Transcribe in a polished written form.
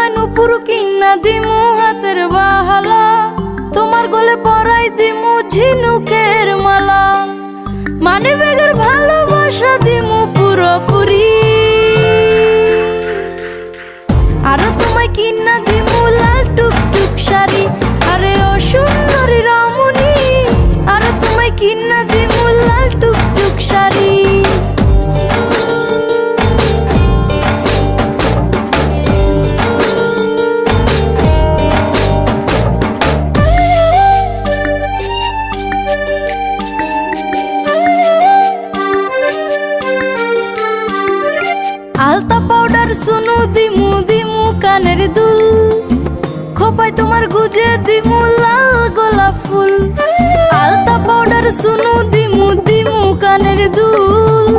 তোমায় নুপুর কিনা দিমু হাতের বাহালা, তোমার গলে পরাই দিমু ঝিনুকের মালা, মানে বেগের ভালোবাসা দিমু পুরোপুরি। আরো তোমায় কিনা দিমু লাল টুকটুক শাড়ি, আরে ও সুন্দরী রমণী, আরো তোমায় কিনা দিমু লাল টুকটুক শাড়ি। আলতা পাউডার সুনু দিমু দিমু কানের দুল, খোপায় তোমার গুজে দিমু লাল গোলাপ ফুল। আলতা পাউডার সুনু দিমু দিমু কানের দুল,